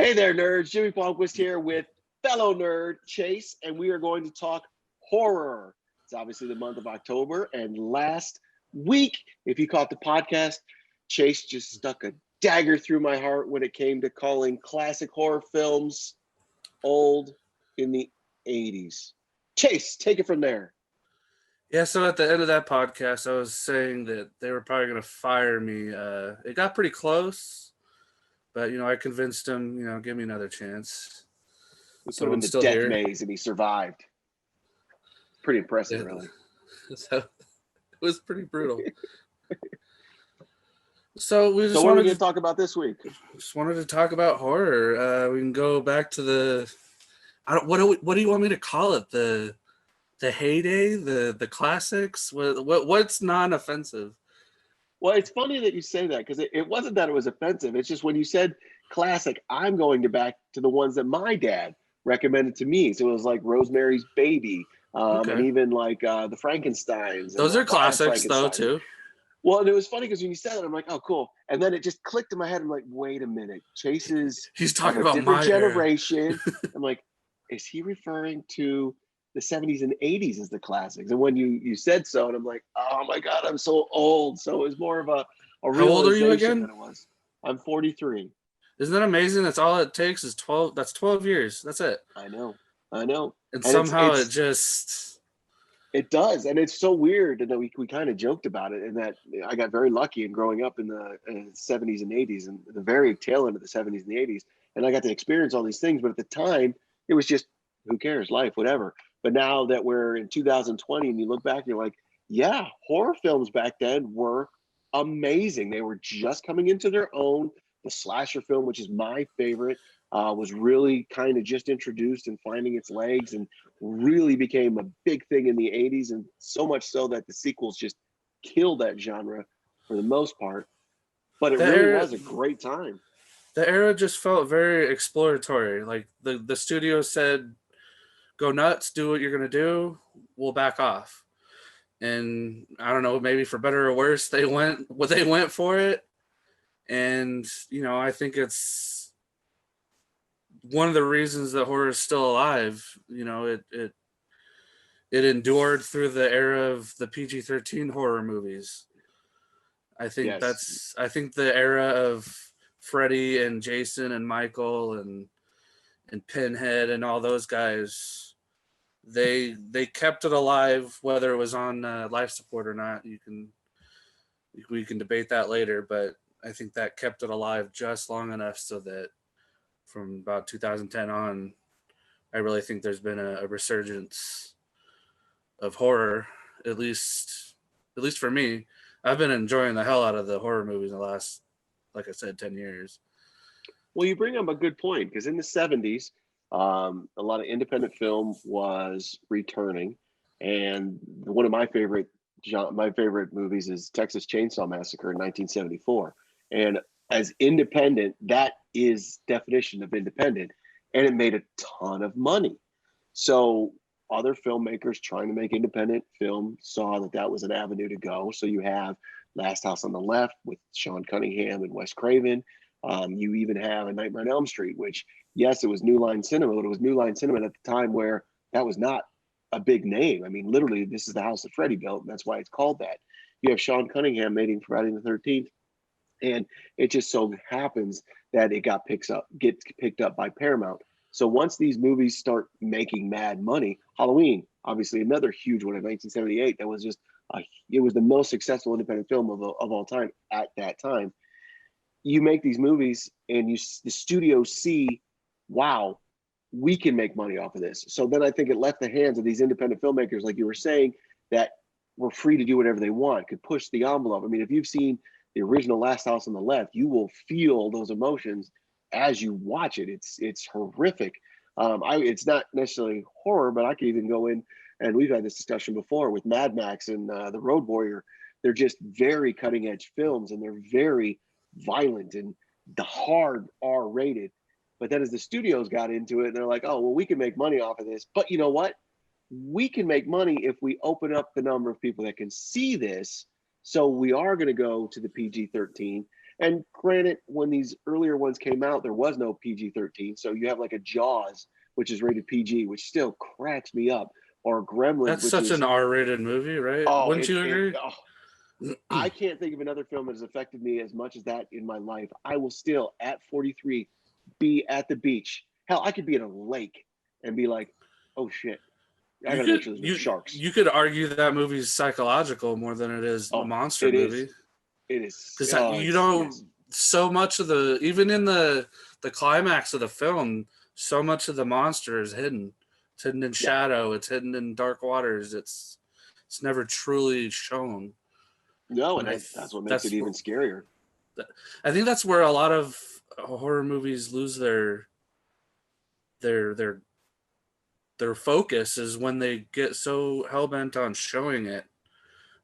Hey there, nerds. Jimmy Palmquist here with fellow nerd Chase, and we are going to talk horror. It's obviously the month of October, and last week, if you caught the podcast, Chase just stuck a dagger through my heart when it came to calling classic horror films old in the 80s. Chase, take it from there. Yeah, so at the end of that podcast, I was saying that they were probably going to fire me. It got pretty close, but, I convinced him, give me another chance. We So put him in I'm the still death here. maze, and he survived. Pretty impressive, Yeah. really. So it was pretty brutal. So we just So what are we wanted going to talk about this week? to talk about horror. We can go back to the what do you want me to call it? The heyday, the classics. What's non-offensive? Well, it's funny that you say that because it wasn't that it was offensive. It's just when you said classic, I'm going back to the ones that my dad recommended to me. So it was like Rosemary's Baby, Okay. and even like the Frankensteins. Those and are classics though too. Well, and it was funny because when you said that, I'm like, oh, cool. And then it just clicked in my head. I'm like, wait a minute, Chase's He's of talking a about different my generation. I'm like, is he referring to the 70s and 80s as the classics? And when you said so, and I'm like, oh my God, I'm so old. So it was more of a How old are you realization again? than it was. I'm 43. Isn't that amazing? That's all it takes is 12. That's 12 years. That's it. I know. And And somehow it just. it does. And it's so weird that we kind of joked about it, and that I got very lucky in growing up in the 70s and 80s and the very tail end of the 70s and the 80s. And I got to experience all these things. But at the time, it was just, who cares, life, whatever. But now that we're in 2020 and you look back, you're like, yeah, horror films back then were amazing. They were just coming into their own. The slasher film, which is my favorite, was really kind of just introduced and finding its legs, and really became a big thing in the 80s. And so much so that the sequels just killed that genre for the most part. But it really was a great time. The era just felt very exploratory. Like the studio said, go nuts, do what you're going to do. We'll back off. And I don't know, maybe for better or worse, they went for it. And, I think it's one of the reasons that horror is still alive. It endured through the era of the PG-13 horror movies. I think Yes. I think the era of Freddy and Jason and Michael and Pinhead and all those guys, they kept it alive, whether it was on life support or not. We can debate that later, but I think that kept it alive just long enough so that from about 2010 on, I really think there's been a resurgence of horror, at least for me. I've been enjoying the hell out of the horror movies in the last, like I said, 10 years. Well, you bring up a good point, because in the 70s, a lot of independent film was returning. And one of my favorite movies is Texas Chainsaw Massacre in 1974. And as independent, that is definition of independent, and it made a ton of money. So other filmmakers trying to make independent film saw that was an avenue to go. So you have Last House on the Left with Sean Cunningham and Wes Craven. You even have A Nightmare on Elm Street, which, yes, it was New Line Cinema, but it was New Line Cinema at the time where that was not a big name. I mean, literally, this is the house that Freddy built, and that's why it's called that. You have Sean Cunningham making Friday the 13th. And it just so happens that it gets picked up by Paramount. So once these movies start making mad money, Halloween, obviously another huge one in 1978, that was just it was the most successful independent film of all time at that time. You make these movies, and the studios see, wow, we can make money off of this. So then I think it left the hands of these independent filmmakers, like you were saying, that were free to do whatever they want, could push the envelope. I mean, if you've seen the original Last House on the Left, you will feel those emotions as you watch it. It's horrific. It's not necessarily horror, but I could even go in, and we've had this discussion before with Mad Max and The Road Warrior. They're just very cutting edge films, and they're very violent and the hard R rated. But then as the studios got into it, they're like, oh, well, we can make money off of this. But you know what? We can make money if we open up the number of people that can see this. So we are going to go to the PG-13. And granted, when these earlier ones came out, there was no PG-13. So you have like a Jaws, which is rated PG, which still cracks me up, or Gremlins, That's which such an is R-rated movie, right? oh, Wouldn't you agree? I can't think of another film that has affected me as much as that in my life. I will still, at 43, be at the beach. Hell, I could be in a lake and be like, "Oh shit, I gotta make sure there's no sharks." You could argue that movie's psychological more than it is a Oh, monster it is. movie. It is. Because you It's know, yes. so much of the even in the climax of the film, so much of the monster is hidden. It's hidden in Yeah. shadow. It's hidden in dark waters. It's never truly shown. No, And and that's what makes it even scarier. I think that's where a lot of horror movies lose their their their focus is when they get so hell bent on showing it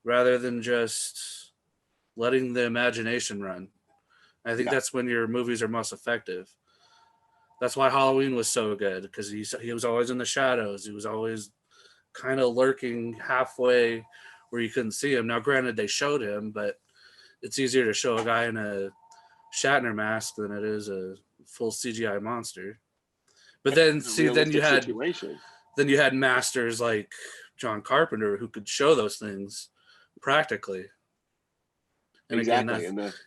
rather than just letting the imagination run. I think Yeah. that's when your movies are most effective. That's why Halloween was so good because he was always in the shadows. He was always kind of lurking halfway where you couldn't see him. Now, granted, they showed him, but it's easier to show a guy in a Shatner mask than it is a full CGI monster. But then, It's a see, realistic situation. then you had masters like John Carpenter who could show those things practically. And again, Exactly. that's And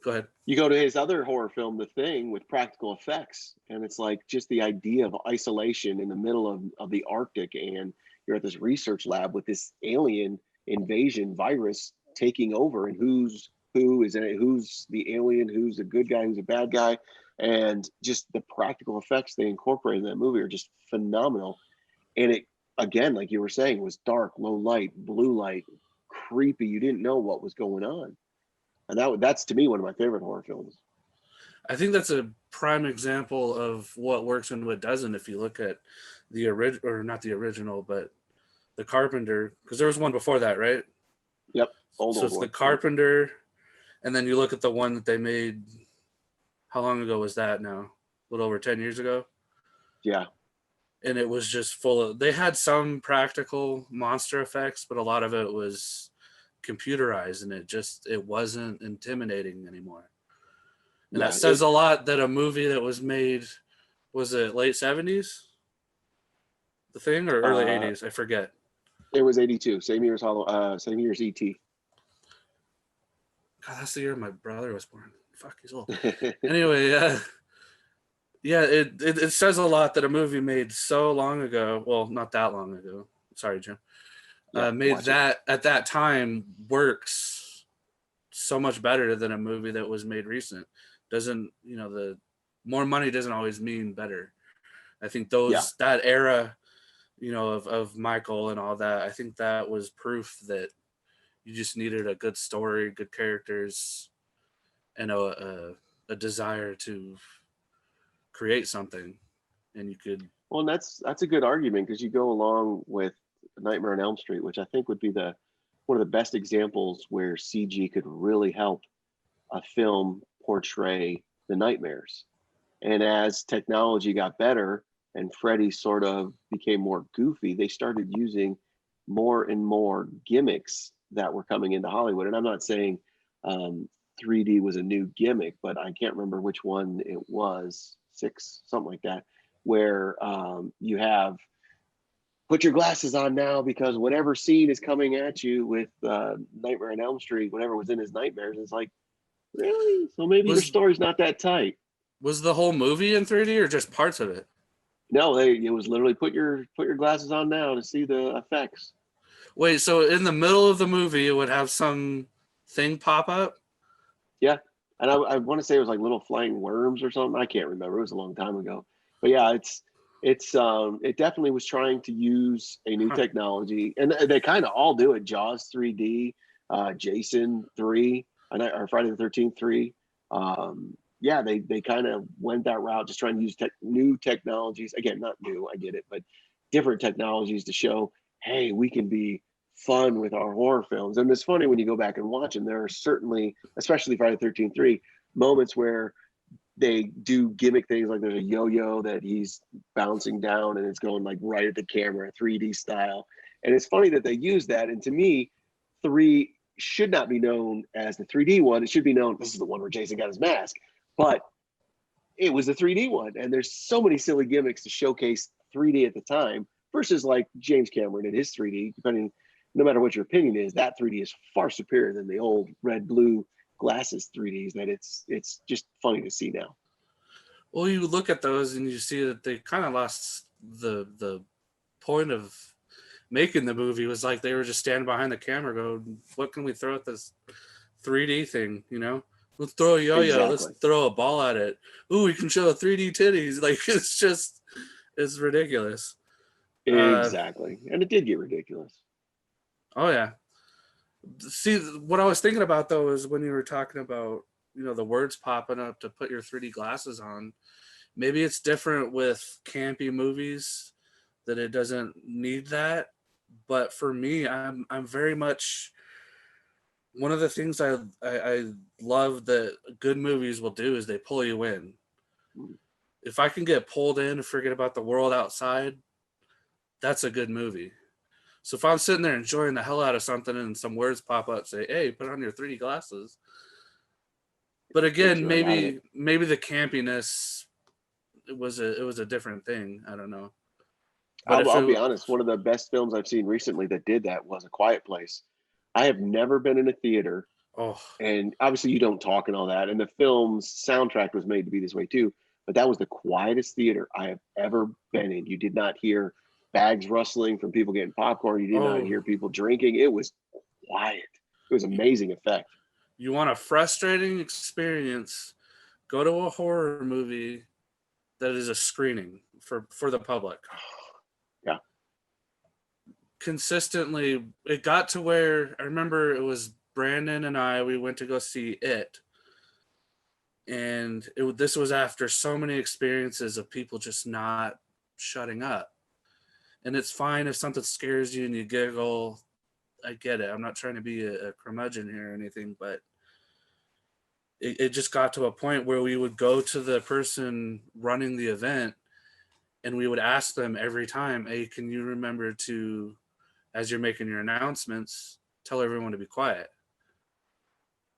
go ahead. you go to his other horror film, The Thing, with practical effects, and it's like just the idea of isolation in the middle of the Arctic, and you're at this research lab with this alien invasion virus taking over, and who is it, who's the alien, who's the good guy, who's a bad guy, and just the practical effects they incorporate in that movie are just phenomenal. And it, again, like you were saying, was dark, low light, blue light, creepy. You didn't know what was going on, and that's to me one of my favorite horror films. I think that's a prime example of what works and what doesn't. If you look at the original, or not the original, but the Carpenter, because there was one before that, right? Yep, So old it's the one. Carpenter, and then you look at the one that they made. How long ago was that now? A little over 10 years ago. Yeah, And it was just full of. They had some practical monster effects, but a lot of it was computerized, and it wasn't intimidating anymore. And that yeah. says a lot that a movie that was made, was it late 70s? The Thing, or early Uh, 80s? I forget. it was 82, same year as same year as ET. God, that's the year my brother was born. Fuck, he's old. Anyway, yeah, it says a lot that a movie made so long ago, well, not that long ago. Sorry, Jim. Yeah, Made watch it. that at that time works so much better than a movie that was made recent. Doesn't, the more money doesn't always mean better. I think Yeah, that era, of Michael and all that, I think that was proof that you just needed a good story, good characters, and a desire to create something, and you could. well, and that's a good argument because you go along with Nightmare on Elm Street, which I think would be the one of the best examples where CG could really help a film portray the nightmares. And as technology got better and Freddy sort of became more goofy, they started using more and more gimmicks that were coming into Hollywood. And I'm not saying 3D was a new gimmick, but I can't remember which one it was, six, something like that, where you have put your glasses on now because whatever scene is coming at you with Nightmare on Elm Street, whatever was in his nightmares, it's like, really? So maybe your Was story's not that tight. was the whole movie in 3D or just parts of it? No, it was literally put your glasses on now to see the effects. Wait, so in the middle of the movie, it would have some thing pop up? Yeah, and I want to say it was like little flying worms or something. I can't remember. It was a long time ago. But yeah, it definitely was trying to use a new Huh. technology, and they kind of all do it. Jaws 3D, Jason 3, or Friday the 13th 3. Yeah, they kind of went that route, just trying to use new technologies. Again, not new, I get it, but different technologies to show, hey, we can be fun with our horror films. And it's funny when you go back and watch them, there are certainly, especially Friday the 13th 3, moments where they do gimmick things like there's a yo-yo that he's bouncing down and it's going like right at the camera, 3D style. And it's funny that they use that. And to me, 3 should not be known as the 3D one. It should be known, this is the one where Jason got his mask. But it was the 3D one. And there's so many silly gimmicks to showcase 3D at the time versus like James Cameron and his 3D, depending, no matter what your opinion is, that 3D is far superior than the old red, blue glasses 3Ds that it's just funny to see now. Well, you look at those and you see that they kind of lost the point of making the movie. Was like they were just standing behind the camera going, what can we throw at this 3D thing, you know? Let's throw a yo-yo. Exactly. Let's throw a ball at it. Ooh, we can show 3D titties. Like, it's ridiculous. Exactly. And it did get ridiculous. Oh, yeah. See, what I was thinking about, though, is when you were talking about, you know, the words popping up to put your 3D glasses on. Maybe it's different with campy movies that it doesn't need that. But for me, I'm very much, one of the things I love that good movies will do is they pull you in. If I can get pulled in and forget about the world outside, that's a good movie. So if I'm sitting there enjoying the hell out of something and some words pop up, say, hey, put on your 3D glasses. But again, maybe the campiness, it was a different thing. I don't know. But I'll be honest, one of the best films I've seen recently that did that was A Quiet Place. I have never been in a theater. Oh. And obviously you don't talk and all that. And the film's soundtrack was made to be this way too. But that was the quietest theater I have ever been in. You did not hear bags rustling from people getting popcorn. You did not hear people drinking. It was quiet. It was amazing effect. You want a frustrating experience, go to a horror movie that is a screening for the public. Yeah. Consistently, it got to where I remember it was Brandon and I, we went to go see it. And this was after so many experiences of people just not shutting up. And it's fine if something scares you and you giggle. I get it. I'm not trying to be a curmudgeon here or anything, but it just got to a point where we would go to the person running the event and we would ask them every time, hey, can you remember to, as you're making your announcements, tell everyone to be quiet.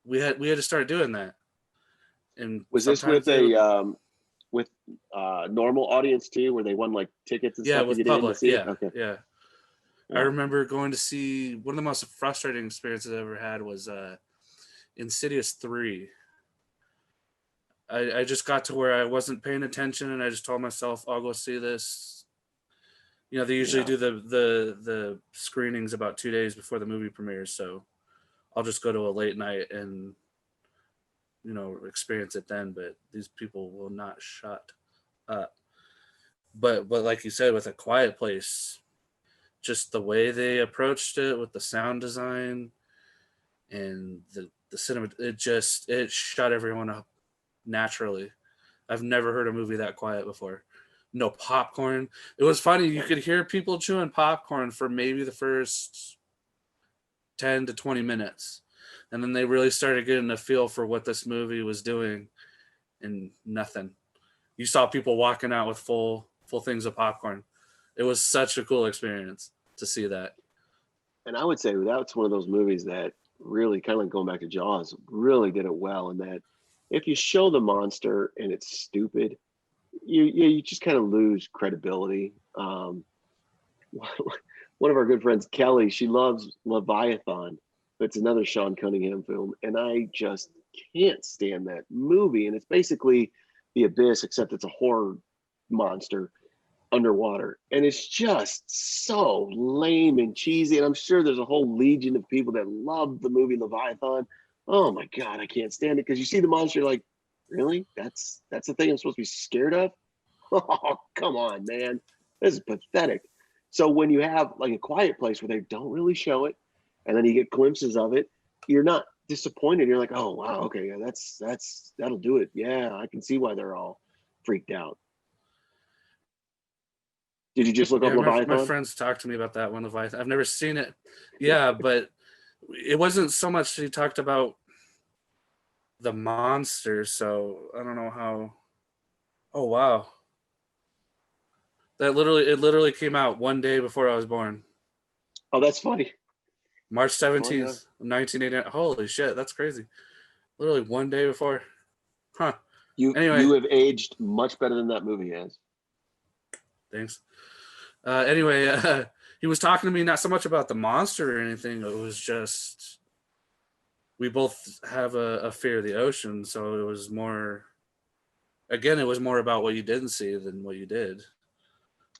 We had to start doing that. And was this with normal audience too, where they won like tickets and stuff? With to get public, in to see yeah, it? Okay. Yeah. I remember going to see, one of the most frustrating experiences I ever had was Insidious 3. I just got to where I wasn't paying attention and I just told myself, I'll go see this. You know, they usually do the screenings about 2 days before the movie premieres, so I'll just go to a late night and, you know, experience it then. But these people will not shut up. But like you said, with A Quiet Place, just the way they approached it with the sound design and the cinema, it shut everyone up naturally. I've never heard a movie that quiet before. No popcorn. It was funny. You could hear people chewing popcorn for maybe the first 10 to 20 minutes. And then they really started getting a feel for what this movie was doing, and nothing. You saw people walking out with full things of popcorn. It was such a cool experience to see that. And I would say that's one of those movies that really, kind of like going back to Jaws, really did it well, in that if you show the monster and it's stupid, you just kind of lose credibility. One of our good friends, Kelly, she loves Leviathan. It's another Sean Cunningham film, and I just can't stand that movie. And it's basically The Abyss, except it's a horror monster underwater, and it's just so lame and cheesy. And I'm sure there's a whole legion of people that love the movie Leviathan. Oh my god, I can't stand it, because you see the monster, like, really? That's the thing I'm supposed to be scared of? Oh, come on, man. This is pathetic. So when you have like A Quiet Place where they don't really show it, and then you get glimpses of it, you're not disappointed. You're like, oh wow, okay, yeah, that'll do it. Yeah, I can see why they're all freaked out. Did you just look up Leviathan? My friends talked to me about that one, Leviathan. I've never seen it. Yeah, but it wasn't so much he talked about the monster, so I don't know how. Oh wow. It literally came out one day before I was born. Oh, that's funny. March Oh yeah. 17th, 1989. Holy shit, that's crazy. Literally one day before. Huh. You Anyway, have aged much better than that movie has. thanks. Anyway, he was talking to me not so much about the monster or anything. It was just we both have a fear of the ocean, so it was more. Again, it was more about what you didn't see than what you did.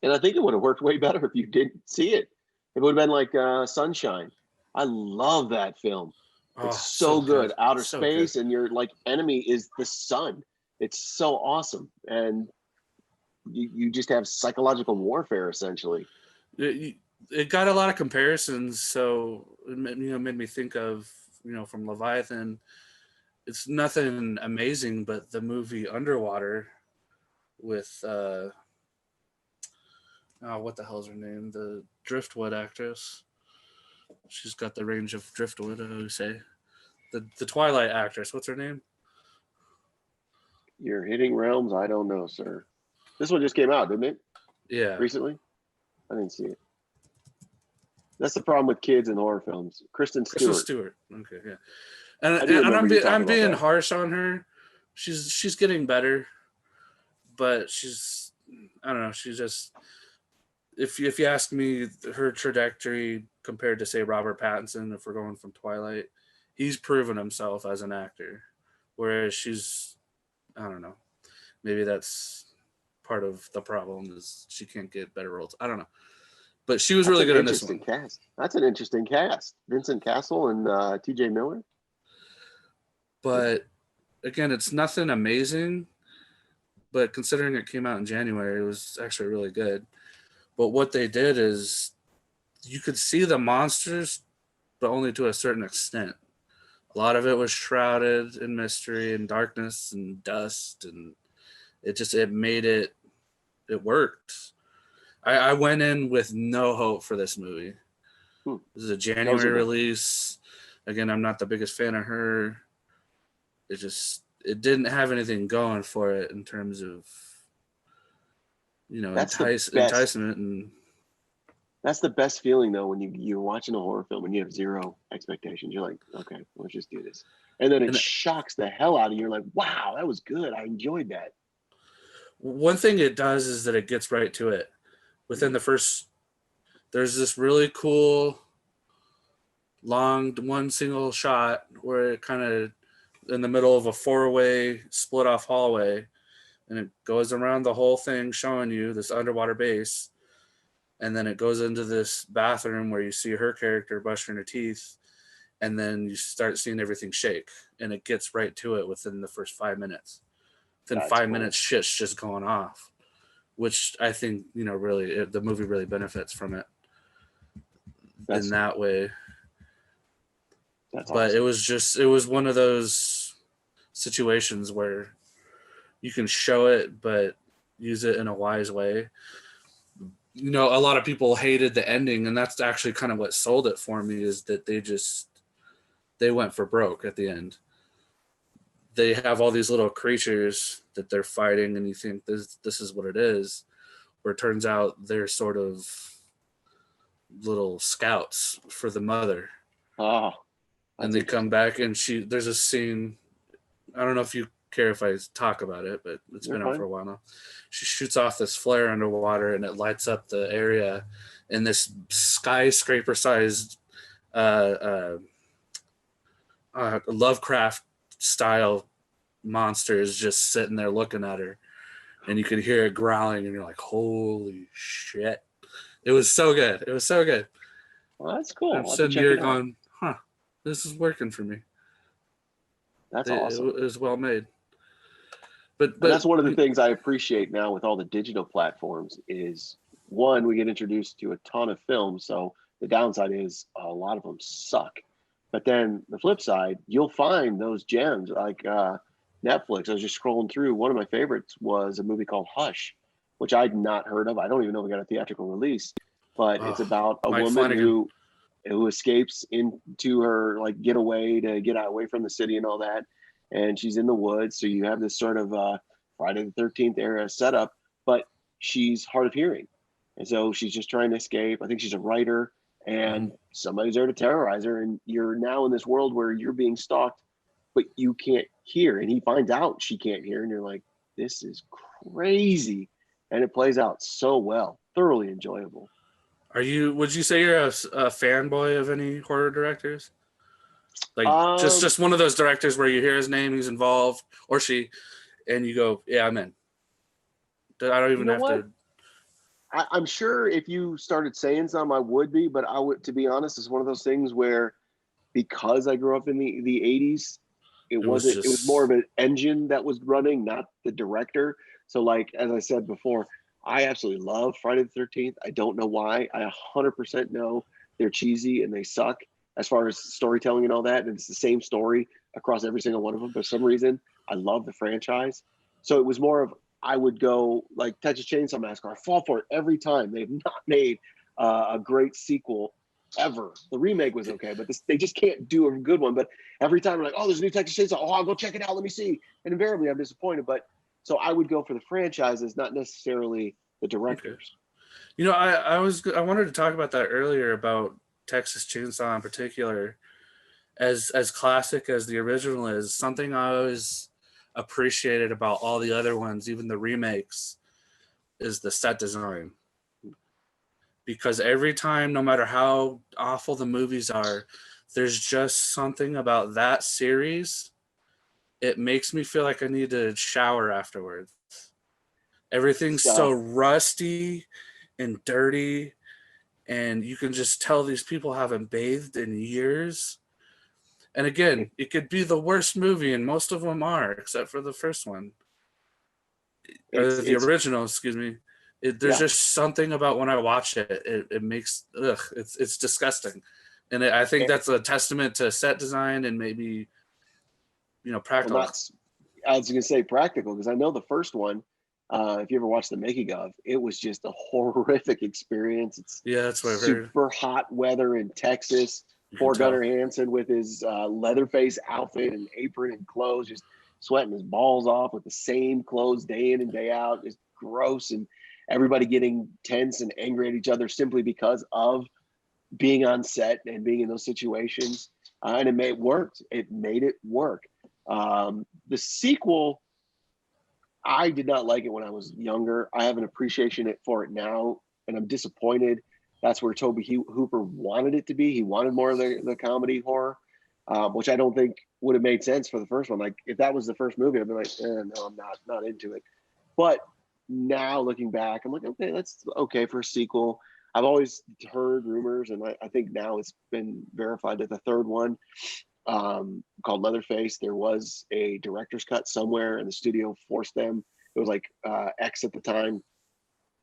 And I think it would have worked way better if you didn't see it. It would have been like Sunshine. I love that film. It's Oh, so so good, good. Outer so good. space, and your like enemy is the sun. It's so awesome, and you just have psychological warfare essentially. It got a lot of comparisons, so it made me think of from Leviathan. It's nothing amazing, but the movie Underwater with what the hell's her name? The Driftwood actress. She's got the range of Driftwood. I would say the Twilight actress. What's her name? You're hitting realms I don't know, sir. This one just came out, didn't it? Yeah, Recently? I didn't see it. That's the problem with kids in horror films. Kristen Kristen Stewart. Stewart. Okay, yeah, and I do remember you talking I'm about being that. harsh on her. She's getting better, but I don't know. She's just if you ask me her trajectory compared to say Robert Pattinson, if we're going from Twilight, he's proven himself as an actor, whereas I don't know, maybe that's part of the problem is she can't get better roles. I don't know, but she was That's really an good in this interesting one. cast. That's an interesting cast. Vincent Castle and T.J. Miller. But again, it's nothing amazing. But considering it came out in January, it was actually really good. But what they did is you could see the monsters, but only to a certain extent. A lot of it was shrouded in mystery and darkness and dust, and it made it worked. I went in with no hope for this movie. Hmm. This is a That was January release. Again, I'm not the biggest fan of her. It didn't have anything going for it in terms of that's the best. enticement and That's the best feeling though when you're watching a horror film and you have zero expectations. You're like, okay, let's just do this, and then it and shocks the hell out of you. You're like, wow, that was good. I enjoyed that. one thing it does is that it gets right to it. Within the first, there's this really cool long one single shot where it kind of in the middle of a four-way split off hallway, and it goes around the whole thing showing you this underwater base, and then it goes into this bathroom where you see her character brushing her teeth, and then you start seeing everything shake, and it gets right to it within the first 5 minutes. Within That's 5 minutes, cool. shit's just going off, which I think really the movie really benefits from it in That's that way. that's But awesome. it was one of those situations where you can show it, but use it in a wise way. A lot of people hated the ending, and that's actually kind of what sold it for me is that they went for broke at the end. They have all these little creatures that they're fighting, and you think this is what it is, where it turns out they're sort of little scouts for the mother. Oh, And that's they come interesting. back, and there's a scene. I don't know if you care if I talk about it, but it's You're been out for fine. a while now. She shoots off this flare underwater, and it lights up the area, and this skyscraper-sized uh, Lovecraft style monster is just sitting there looking at her, and you can hear it growling, and you're like, "Holy shit!" It was so good. It was so good. Well, that's I'm cool. I'll have to sitting check here it out. going, "Huh, this is working for me." That's It awesome. was well made, but And that's one of the things I appreciate now with all the digital platforms is one, we get introduced to a ton of films. So the downside is a lot of them suck. But then the flip side, you'll find those gems like Netflix. I was just scrolling through. One of my favorites was a movie called Hush, which I'd not heard of. I don't even know if we got a theatrical release, but it's about a Mike woman Flanagan. who escapes into her like getaway to get away from the city and all that, and she's in the woods. So you have this sort of Friday the 13th era setup, but she's hard of hearing, and so she's just trying to escape. I think she's a writer, and somebody's there to terrorize her, and you're now in this world where you're being stalked, but you can't hear, and he finds out she can't hear, and you're like, this is crazy, and it plays out so well, thoroughly enjoyable. Would you say you're a fanboy of any horror directors? Like just one of those directors where you hear his name, he's involved, or she, and you go, yeah, I'm in. I don't even have to. I'm sure if you started saying some, I would be, but I would, to be honest, it's one of those things where, because I grew up in the 80s, it was more of an engine that was running, not the director. So like, as I said before, I absolutely love Friday the 13th. I don't know why. I 100% know they're cheesy and they suck as far as storytelling and all that. And it's the same story across every single one of them. But for some reason, I love the franchise. So it was more of, I would go like Texas Chainsaw Massacre. I fall for it every time. They've not made a great sequel ever. The remake was okay, but they just can't do a good one. But every time I'm like, oh, there's a new Texas Chainsaw. Oh, I'll go check it out. Let me see. And invariably, I'm disappointed. But so I would go for the franchises, not necessarily the directors. You know, I wanted to talk about that earlier about Texas Chainsaw in particular. As classic as the original is, something I always appreciated about all the other ones, even the remakes, is the set design. Because every time, no matter how awful the movies are, there's just something about that series. It makes me feel like I need to shower afterwards. Everything's so rusty and dirty, and you can just tell these people haven't bathed in years. And again, it could be the worst movie, and most of them are, except for the first one. The original, excuse me. There's just something about when I watch it, it makes, it's disgusting. And I think that's a testament to set design and maybe, practical. Well, I was going to say practical, because I know the first one, if you ever watched the making of, it was just a horrific experience. It's that's what I've heard. Super hot weather in Texas. Poor Gunnar Hansen with his Leatherface outfit and apron and clothes, just sweating his balls off with the same clothes day in and day out. It's gross, and everybody getting tense and angry at each other simply because of being on set and being in those situations. And it made it work. The sequel, I did not like it when I was younger. I have an appreciation for it now, and I'm disappointed. That's where Tobe Hooper wanted it to be. He wanted more of the comedy horror, which I don't think would have made sense for the first one. Like, if that was the first movie, I'd be like, no, I'm not into it. But now looking back, I'm like, okay, that's okay for a sequel. I've always heard rumors, and I think now it's been verified that the third one, called Leatherface, there was a director's cut somewhere, and the studio forced them. It was like X at the time,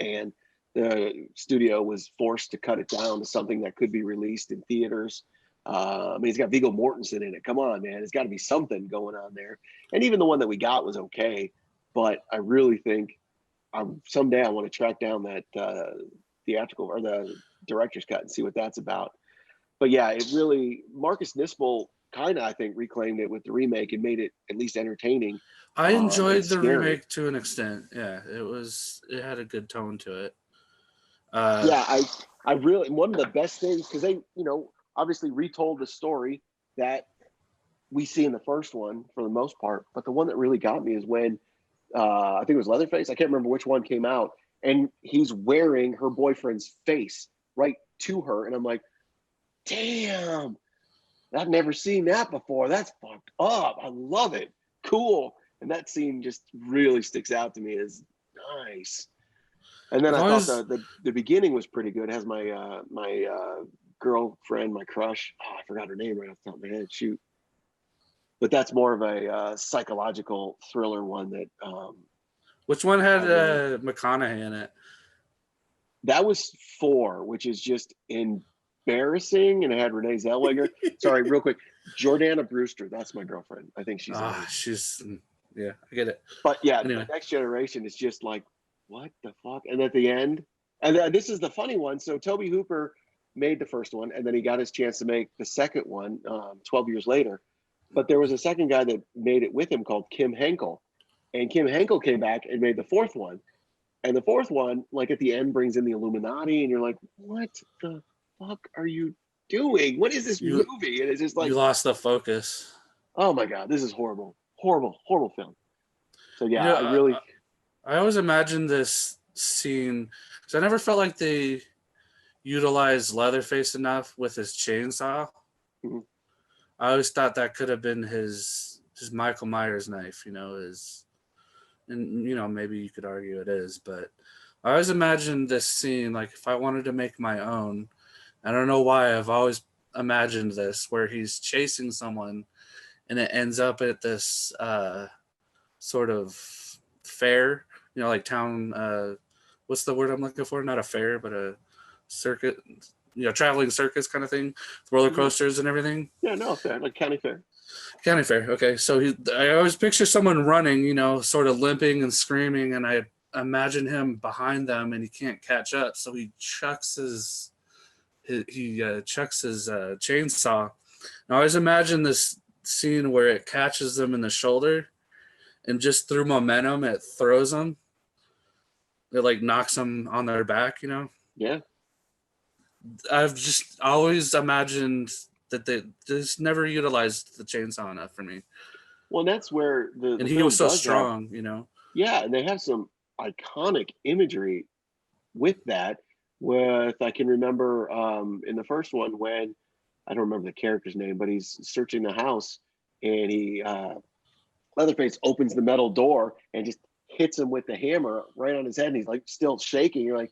and the studio was forced to cut it down to something that could be released in theaters. I mean, it's got Viggo Mortensen in it. Come on, man. It's got to be something going on there. And even the one that we got was okay. But I really think someday I want to track down that theatrical or the director's cut and see what that's about. But yeah, it really, Marcus Nispel kind of, I think, reclaimed it with the remake and made it at least entertaining. I enjoyed the remake to an extent. Yeah, it had a good tone to it. I really, one of the best things, because they, obviously retold the story that we see in the first one for the most part. But the one that really got me is when I think it was Leatherface. I can't remember which one came out, and he's wearing her boyfriend's face right to her, and I'm like, damn, I've never seen that before. That's fucked up. I love it. Cool. And that scene just really sticks out to me as nice. And then I thought the beginning was pretty good. It has my girlfriend, my crush. Oh, I forgot her name right off the top of my head. Shoot. But that's more of a psychological thriller one that. Which one had McConaughey in it? That was 4, which is just embarrassing, and it had Renee Zellweger. Sorry, real quick. Jordana Brewster. That's my girlfriend. I think she's. Yeah, I get it. But yeah, anyway. The Next Generation is just like, what the fuck? And at the end, and this is the funny one. So Tobe Hooper made the first one, and then he got his chance to make the second one 12 years later. But there was a second guy that made it with him called Kim Henkel. And Kim Henkel came back and made the fourth one. And the fourth one, like at the end, brings in the Illuminati, and you're like, what the fuck are you doing? What is this You movie? And it's just you like, lost the focus. oh my God, this is horrible. Horrible, horrible film. So You yeah, know, I really, I always imagined this scene because I never felt like they utilized Leatherface enough with his chainsaw. mhm. I always thought that could have been his Michael Myers knife, and maybe you could argue it is, but I always imagined this scene like if I wanted to make my own. I don't know why I've always imagined this where he's chasing someone and it ends up at this sort of fair, like town. What's the word I'm looking for? Not a fair, but a circuit, traveling circus kind of thing, roller Yeah, coasters and everything. yeah, no, fair, like county fair. County fair. Okay, so I always picture someone running, sort of limping and screaming, and I imagine him behind them, and he can't catch up, so he chucks his chainsaw. And I always imagine this scene where it catches them in the shoulder, and just through momentum, it throws them. It like knocks them on their back. Yeah. I've just always imagined that they just never utilized the chainsaw enough for me. Well, and that's where And the he was film so does have, strong. yeah, and they have some iconic imagery with that. With I can remember in the first one when I don't remember the character's name, but he's searching the house and he Leatherface opens the metal door and just hits him with the hammer right on his head, and he's like still shaking. You're like,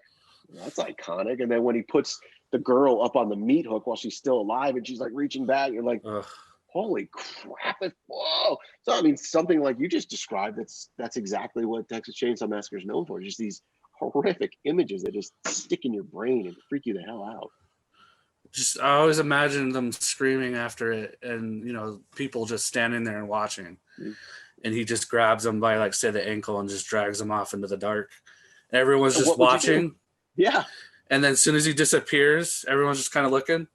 that's iconic. And then when he puts the girl up on the meat hook while she's still alive and she's like reaching back, you're like, Ugh. holy crap! Whoa! So I mean, something like you just described. That's exactly what Texas Chainsaw Massacre is known for. Just these horrific images that just stick in your brain and freak you the hell out. Just I always imagine them screaming after it, and people just standing there and watching. Mm. And he just grabs them by like say the ankle and just drags them off into the dark. Everyone's And just what would you do? watching, Yeah. and then as soon as he disappears, everyone's just kind of looking.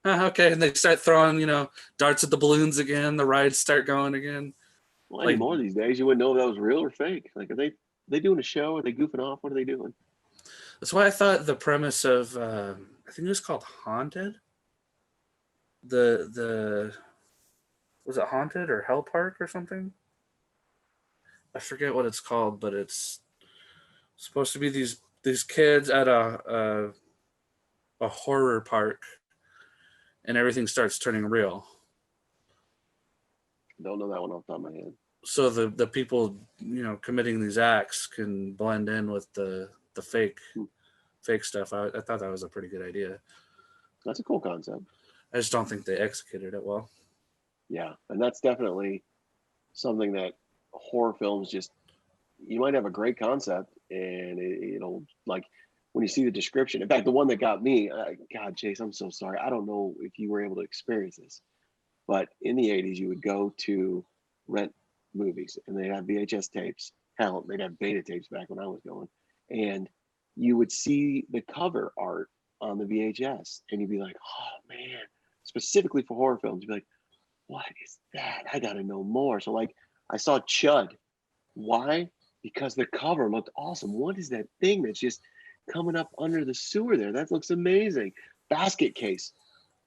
Okay, and they start throwing darts at the balloons again. The rides start going again. Well, Like anymore these days, you wouldn't know if that was real or fake. Like, are they doing a show? Are they goofing off? What are they doing? that's why I thought the premise of I think it was called Haunted. The was it Haunted or Hell Park or something? I forget what it's called, but it's supposed to be these kids at a horror park, and everything starts turning real. Don't know that one off the top of my head. So the people committing these acts can blend in with the fake stuff. I thought that was a pretty good idea. That's a cool concept. I just don't think they executed it well. Yeah, and that's definitely something that horror films just you might have a great concept and it'll like when you see the description. In fact, the one that got me, God, Chase, I'm so sorry. I don't know if you were able to experience this, but in the 80s, you would go to rent movies and they'd have VHS tapes. Hell, they'd have beta tapes back when I was going. And you would see the cover art on the VHS and you'd be like, oh man, specifically for horror films, you'd be like, what is that? I got to know more. So, like, I saw Chud. Why? Because the cover looked awesome. What is that thing that's just coming up under the sewer there? That looks amazing. Basket Case.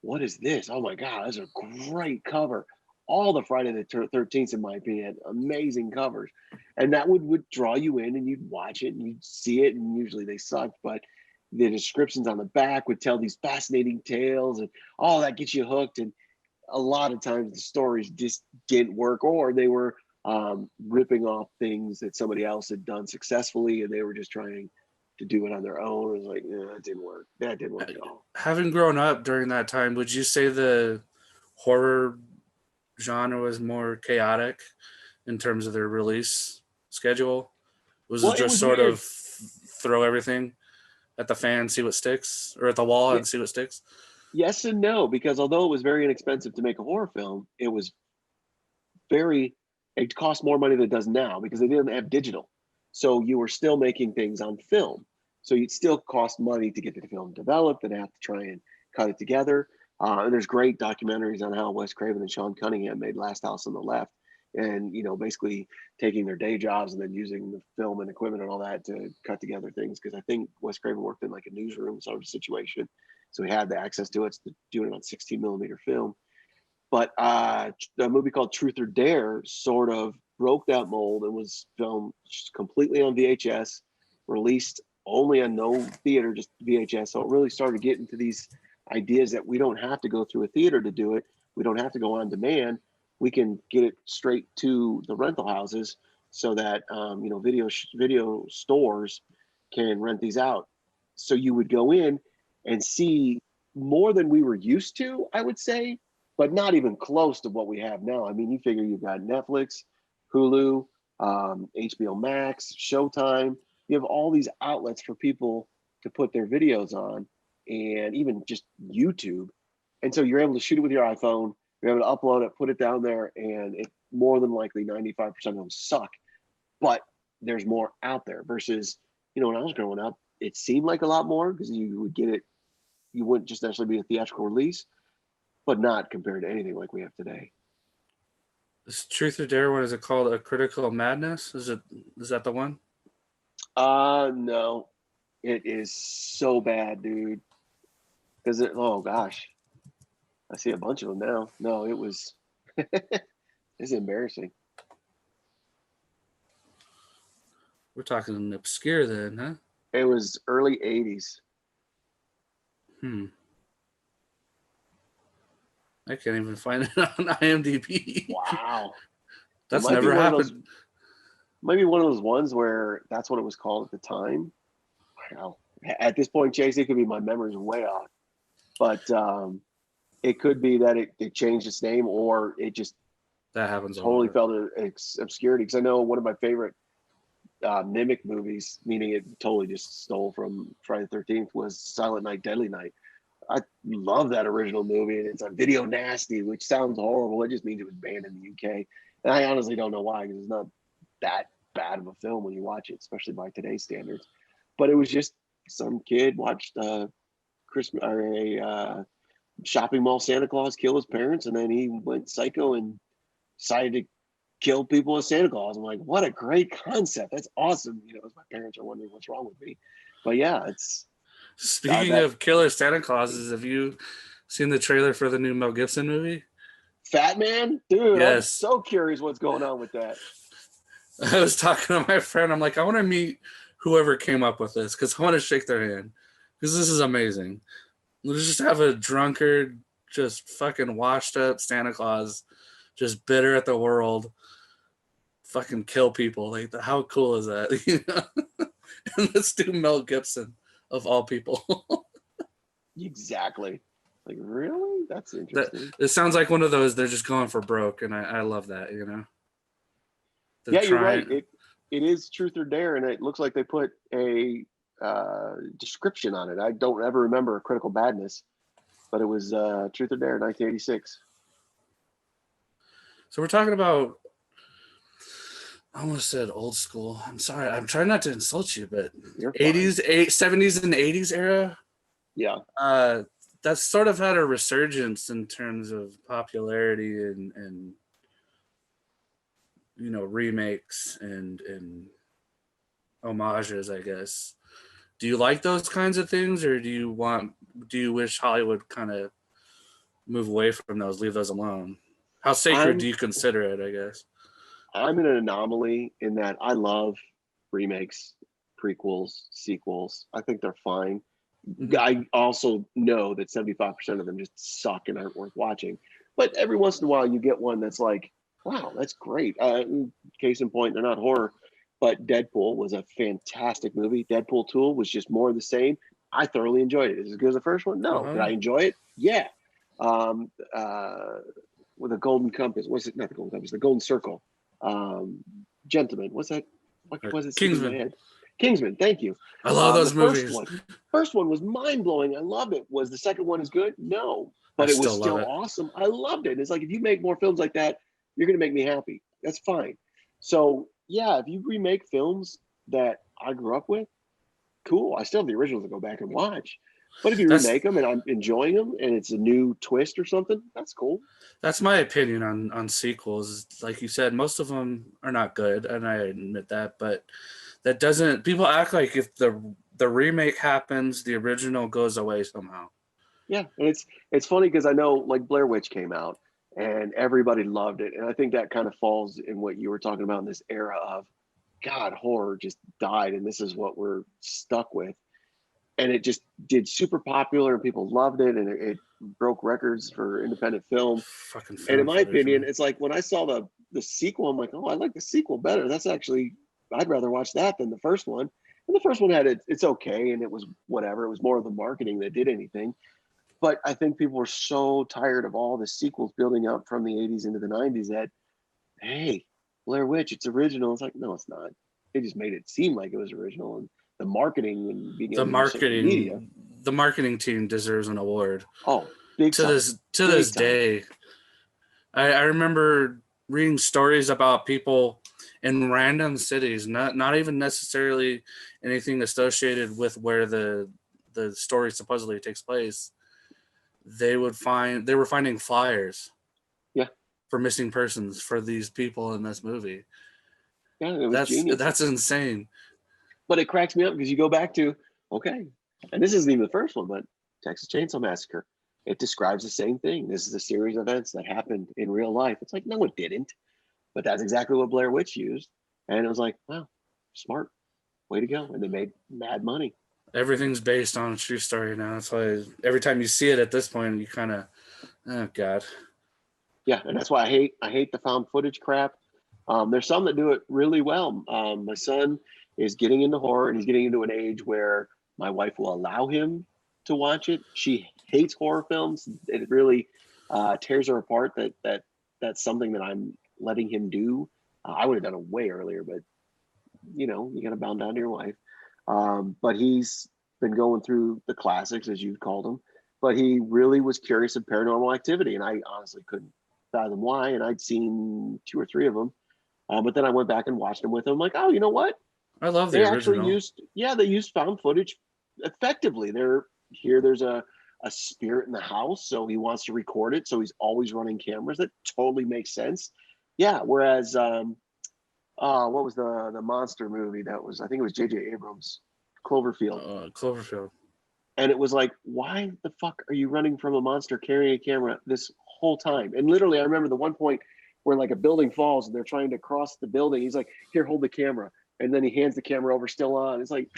What is this? Oh my God, that's a great cover. All the Friday the 13th, in my opinion, had amazing covers. And that would draw you in and you'd watch it and you'd see it. And usually they sucked, but the descriptions on the back would tell these fascinating tales and all that gets you hooked. And a lot of times the stories just didn't work or they were ripping off things that somebody else had done successfully and they were just trying to do it on their own. It was like, that didn't work. That didn't work at all. Having grown up during that time, would you say the horror genre was more chaotic in terms of their release schedule? Was it just sort weird. of throw everything at the fan, see what sticks, or at the wall Yeah, and see what sticks? yes and no, because although it was very inexpensive to make a horror film, it was it cost more money than it does now because they didn't have digital. So you were still making things on film. So it still cost money to get the film developed and have to try and cut it together. And there's great documentaries on how Wes Craven and Sean Cunningham made Last House on the Left, and basically taking their day jobs and then using the film and equipment and all that to cut together things. Because I think Wes Craven worked in like a newsroom sort of situation, so we had the access to it, so doing it on 16 millimeter film. But a movie called Truth or Dare sort of broke that mold and was filmed completely on VHS, released only on no theater, just VHS. So it really started getting to these ideas that we don't have to go through a theater to do it. We don't have to go on demand. We can get it straight to the rental houses so that video stores can rent these out. So you would go in and see more than we were used to, I would say, but not even close to what we have now. I mean, you figure you've got Netflix, Hulu, HBO Max, Showtime. You have all these outlets for people to put their videos on, and even just YouTube. And so you're able to shoot it with your iPhone. You're able to upload it, put it down there, and it more than likely 95% of them suck. But there's more out there versus, when I was growing up, it seemed like a lot more because you would get it. You wouldn't just necessarily be a theatrical release, but not compared to anything like we have today. This Truth or Dare, what is it called? A Critical Madness? Is that the one? No. It is so bad, dude. Oh gosh. I see a bunch of them now. No, it was it's embarrassing. We're talking obscure then, huh? It was early 80s. I can't even find it on IMDb. Wow. That's never happened. Maybe one of those ones where that's what it was called at the time. Wow. At this point, Chase, it could be my memory's way off. But it could be that it changed its name, or it just that happens totally fell to obscurity. Because I know one of my favorite mimic movies, meaning it totally just stole from Friday the 13th, was Silent Night, Deadly Night. I love that original movie, and it's on video nasty, which sounds horrible. It just means it was banned in the UK. And I honestly don't know why, because it's not that bad of a film when you watch it, especially by today's standards. But it was just some kid watched Christmas or a shopping mall Santa Claus kill his parents, and then he went psycho and decided to kill people as Santa Claus. I'm like, what a great concept. That's awesome. As my parents are wondering what's wrong with me. But yeah, it's speaking of killer Santa Clauses, have you seen the trailer for the new Mel Gibson movie? Fat Man? Dude, yes. I'm so curious what's going on with that. I was talking to my friend. I'm like, I want to meet whoever came up with this because I want to shake their hand because this is amazing. Let's just have a drunkard, just fucking washed up Santa Claus, just bitter at the world, fucking kill people. Like, how cool is that? And let's do Mel Gibson of all people. Exactly. Like, really? That's interesting. It sounds like one of those they're just going for broke, and I love that. Yeah, you're right. It is Truth or Dare, and it looks like they put a description on it. I don't ever remember Critical Badness, but it was Truth or Dare, 1986. So we're talking about, I almost said old school. I'm sorry. I'm trying not to insult you, but 80s, 70s, and 80s era. Yeah. That's sort of had a resurgence in terms of popularity and remakes and homages, I guess. Do you like those kinds of things, or do you wish Hollywood kind of move away from those, leave those alone? How sacred do you consider it, I guess? I'm an anomaly in that I love remakes, prequels, sequels. I think they're fine. Mm-hmm. I also know that 75% of them just suck and aren't worth watching. But every once in a while you get one that's like, wow, that's great. Case in point, they're not horror, but Deadpool was a fantastic movie. Deadpool 2 was just more of the same. I thoroughly enjoyed it. Is it as good as the first one? No. Uh-huh. Did I enjoy it? Yeah. With a golden compass. What's it? Not the golden compass, the golden circle. Gentleman. What's that? What was it? Kingsman. Kingsman. Thank you. I love those movies. First one was mind-blowing. I loved it. Was the second one as good? No. But it was still awesome. I loved it. It's like, if you make more films like that, you're going to make me happy. That's fine. So, yeah, if you remake films that I grew up with, cool. I still have the originals to go back and watch. But if you remake them and I'm enjoying them and it's a new twist or something, that's cool. That's my opinion on sequels. Like you said, most of them are not good, and I admit that. But that doesn't – people act like if the remake happens, the original goes away somehow. Yeah, and it's funny because I know like Blair Witch came out and everybody loved it, and I think that kind of falls in what you were talking about in this era of God, horror just died, and this is what we're stuck with. And it just did super popular, and people loved it, and it broke records for independent film. Fucking And in found my footage, opinion, man. it's like when I saw the sequel, I'm like, oh, I like the sequel better. That's actually I'd rather watch that than the first one. And the first one had it's okay, and it was whatever. It was more of the marketing that did anything. But I think people were so tired of all the sequels building up from the 80s into the 90s that, hey, Blair Witch, it's original. It's like, no, it's not. They just made it seem like it was original. And the marketing and being The able to use social media. marketing team deserves an award. Oh, big time. To Big this time. day, I remember reading stories about people in random cities, not even necessarily anything associated with where the story supposedly takes place. They were finding flyers Yeah. for missing persons for these people in this movie. Yeah, it was genius. That's insane. But it cracks me up because you go back to, okay, and this isn't even the first one, but Texas Chainsaw Massacre. It describes the same thing. This is a series of events that happened in real life. It's like, no, it didn't. But that's exactly what Blair Witch used. And it was like, wow, smart. Way to go. And they made mad money. Everything's based on a true story now. That's why every time you see it at this point, you kind of, oh God. Yeah, and that's why I hate the found footage crap. There's some that do it really well. My son is getting into horror, and he's getting into an age where my wife will allow him to watch it. She hates horror films. It really tears her apart that's something that I'm letting him do. I would have done it way earlier, but you know, you got to bound down to your wife. But he's been going through the classics, as you called them. But he really was curious of Paranormal Activity, and I honestly couldn't fathom why. And I'd seen two or three of them, but then I went back and watched them with him. I'm like, oh, you know what? I love the They actually original. they used found footage effectively. There's a spirit in the house, so he wants to record it, so he's always running cameras. That totally makes sense. Yeah. Whereas, what was the monster movie that was? I think it was J.J. Abrams, Cloverfield. Cloverfield. And it was like, why the fuck are you running from a monster carrying a camera this whole time? And literally, I remember the one point where like a building falls and they're trying to cross the building. He's like, here, hold the camera. And then he hands the camera over, still on. It's like,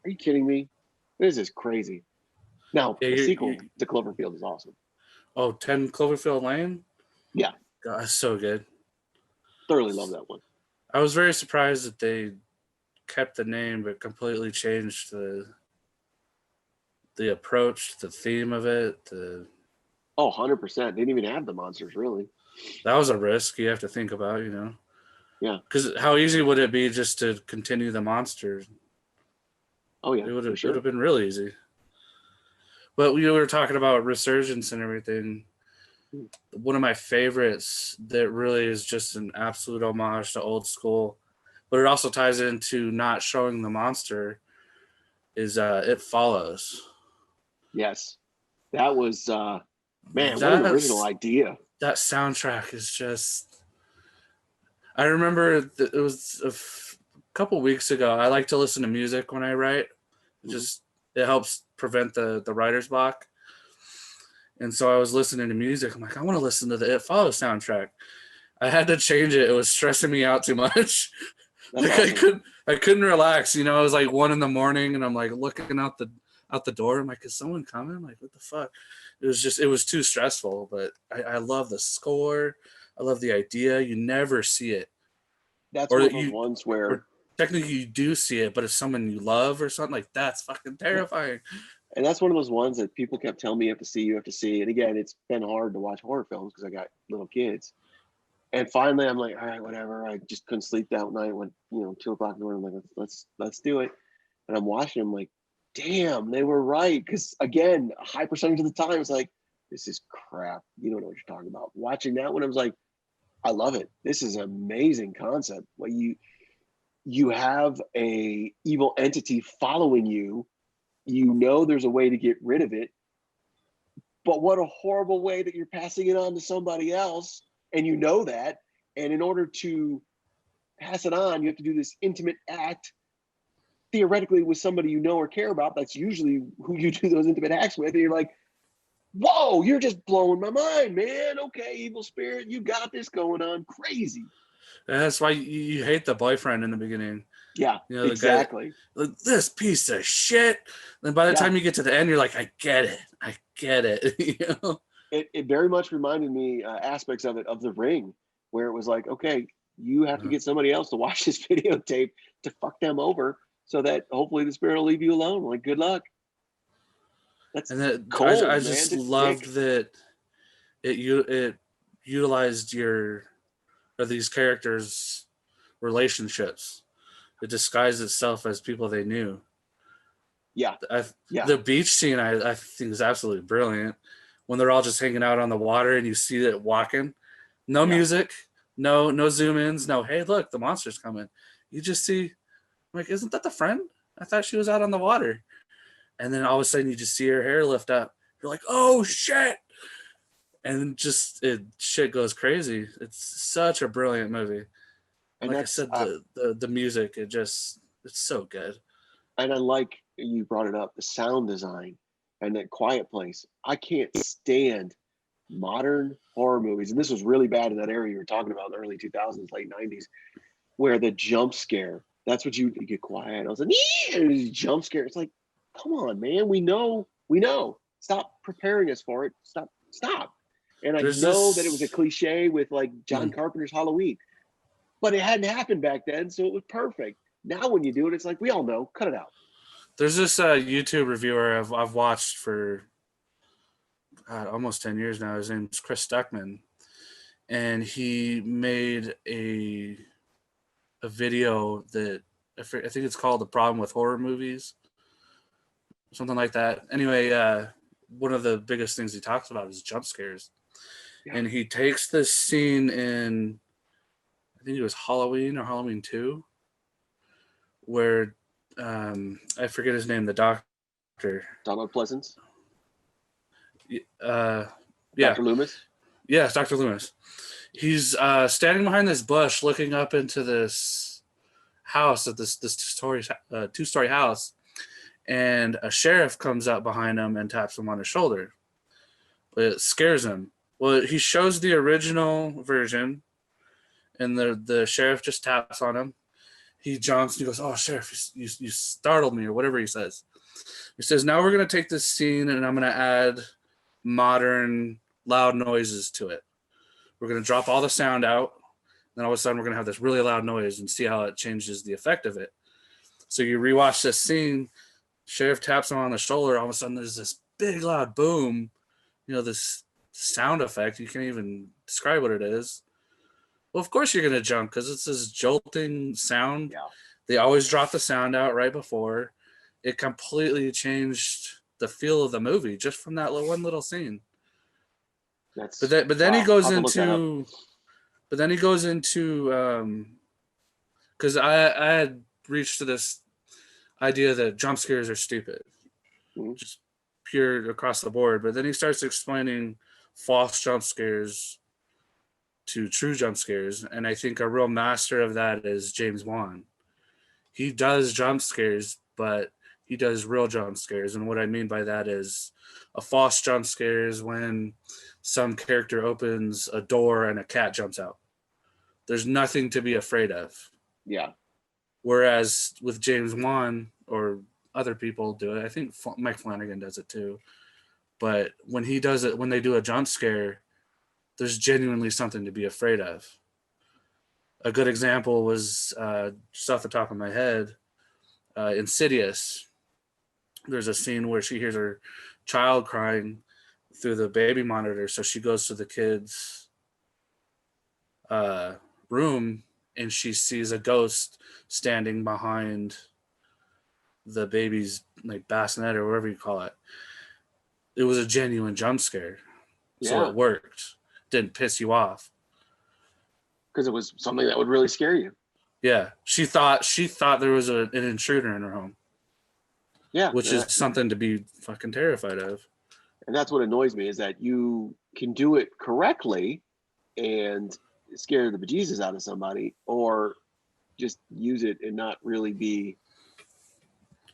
are you kidding me? This is crazy. Now, Yeah, the sequel to Cloverfield is awesome. Oh, 10 Cloverfield Lane? Yeah. God, that's so good. Thoroughly love that one. I was very surprised that they kept the name but completely changed the approach, the theme of it. Oh, 100%. They didn't even have the monsters, really. That was a risk you have to think about, you know. Yeah. Because how easy would it be just to continue the monsters? Oh, yeah. It would sure. have been real easy. But we were talking about resurgence and everything. One of my favorites that really is just an absolute homage to old school, but it also ties into not showing the monster, is It Follows. Yes. That was, man, what an original idea. That soundtrack is just... I remember it was a couple weeks ago. I like to listen to music when I write. It helps prevent the writer's block. And so I was listening to music. I'm like, I want to listen to the It Follows soundtrack. I had to change it. It was stressing me out too much. Like awesome. I couldn't relax. You know, it was like 1 a.m, and I'm like looking out the door. I'm like, is someone coming? I'm like, what the fuck? It was too stressful. But I love the score. I love the idea. You never see it. That's one of those ones where technically you do see it, but it's someone you love or something, like that's fucking terrifying. And that's one of those ones that people kept telling me you have to see. And again, it's been hard to watch horror films because I got little kids. And finally, I'm like, all right, whatever. I just couldn't sleep that night. When 2 o'clock in the morning, I'm like, let's do it. And I'm watching. I'm like, damn, they were right. Because again, a high percentage of the time, it's like, this is crap. You don't know what you're talking about. Watching that one, I was like, I love it. This is an amazing concept. Where you have a evil entity following you. You know there's a way to get rid of it. But what a horrible way that you're passing it on to somebody else. And you know that. And in order to pass it on, you have to do this intimate act theoretically with somebody you know or care about, that's usually who you do those intimate acts with. And you're like, whoa, you're just blowing my mind, man. Okay, evil spirit, you got this going on. Crazy. And that's why you hate the boyfriend in the beginning. Yeah, You know, exactly. The guy, like, this piece of shit. Then by the time you get to the end, you're like, I get it. You know? It very much reminded me aspects of it, of The Ring, where it was like, okay, you have to get somebody else to watch this videotape to fuck them over so that hopefully the spirit will leave you alone. Like, good luck. That's cold, I man. just It's loved sick. that it utilized these characters' relationships. It disguised itself as people they knew. Yeah. The beach scene I think is absolutely brilliant. When they're all just hanging out on the water and you see it walking, no music, no zoom ins, no, hey, look, the monster's coming. You just see, I'm like, isn't that the friend? I thought she was out on the water. And then all of a sudden you just see her hair lift up. You're like, oh shit. And just shit goes crazy. It's such a brilliant movie. And like I said, the music, it's so good. And I like you brought it up, the sound design and that Quiet Place. I can't stand modern horror movies, and this was really bad in that area you were talking about in the early 2000s, late 90s, where the jump scare, that's what you get quiet. I was like, jump scare. It's like, come on, man. We know. Stop preparing us for it. Stop. And I know that it was a cliche with like John Carpenter's Halloween, but it hadn't happened back then, so it was perfect. Now when you do it, it's like, we all know, cut it out. There's this YouTube reviewer I've watched for almost 10 years now. His name's Chris Stuckman, and he made a video that I think it's called "The Problem with Horror Movies," something like that. Anyway, one of the biggest things he talks about is jump scares, and he takes this scene in, I think it was Halloween or Halloween 2, where I forget his name, the doctor. Donald Pleasance? Yeah. Dr. Loomis? Yes, Dr. Loomis. He's standing behind this bush looking up into this house, at this two-story house, and a sheriff comes up behind him and taps him on his shoulder. It scares him. Well, he shows the original version, and the sheriff just taps on him. He jumps and he goes, "Oh, sheriff, you startled me," or whatever he says. He says, "Now we're going to take this scene and I'm going to add modern loud noises to it. We're going to drop all the sound out. Then all of a sudden we're going to have this really loud noise and see how it changes the effect of it." So you rewatch this scene, sheriff taps him on the shoulder. All of a sudden there's this big loud boom, this sound effect. You can't even describe what it is. Well, of course you're going to jump because it's this jolting sound. Yeah. They always drop the sound out right before. It completely changed the feel of the movie just from that one little scene. But then he goes into because I had reached to this idea that jump scares are stupid, just pure across the board. But then he starts explaining false jump scares to true jump scares, and I think a real master of that is James Wan. He does jump scares, but he does real jump scares, and what I mean by that is a false jump scare is when some character opens a door and a cat jumps out. There's nothing to be afraid of. Yeah. Whereas with James Wan, or other people do it, I think Mike Flanagan does it too, but when he does it, when they do a jump scare, there's genuinely something to be afraid of. A good example was, just off the top of my head, Insidious. There's a scene where she hears her child crying through the baby monitor, so she goes to the kid's room and she sees a ghost standing behind the baby's bassinet or whatever you call it. It was a genuine jump scare, so it worked. Didn't piss you off because it was something that would really scare you. Yeah, she thought there was an intruder in her home. Yeah, which is something to be fucking terrified of. And that's what annoys me, is that you can do it correctly and scare the bejesus out of somebody, or just use it and not really be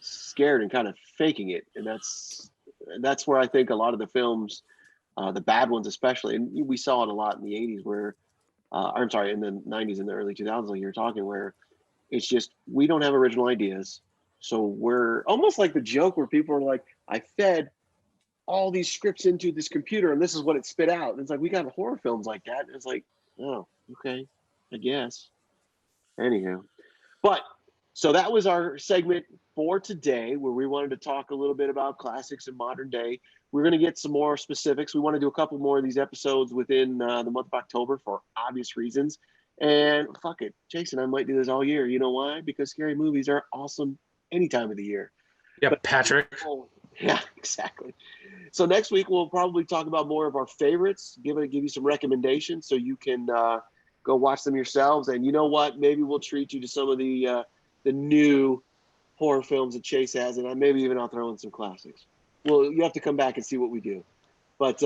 scared and kind of faking it, and that's where I think a lot of the films, the bad ones especially, and we saw it a lot in the 80s where, I'm sorry, in the 90s and the early 2000s, like you were talking, where it's just we don't have original ideas, so we're almost like the joke where people are like, I fed all these scripts into this computer and this is what it spit out. And it's like we got horror films like that. And it's like, oh, okay, I guess. Anywho, but so that was our segment for today, where we wanted to talk a little bit about classics and modern day. We're going to get some more specifics. We want to do a couple more of these episodes within the month of October for obvious reasons. And fuck it, Jason, I might do this all year. You know why? Because scary movies are awesome any time of the year. Yeah, But, Patrick. Yeah, exactly. So next week we'll probably talk about more of our favorites, give you some recommendations so you can go watch them yourselves. And you know what? Maybe we'll treat you to some of the new horror films that Chase has, and maybe even I'll throw in some classics. Well, you have to come back and see what we do. But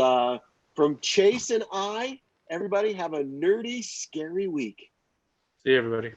from Chase and I, everybody have a nerdy, scary week. See you, everybody.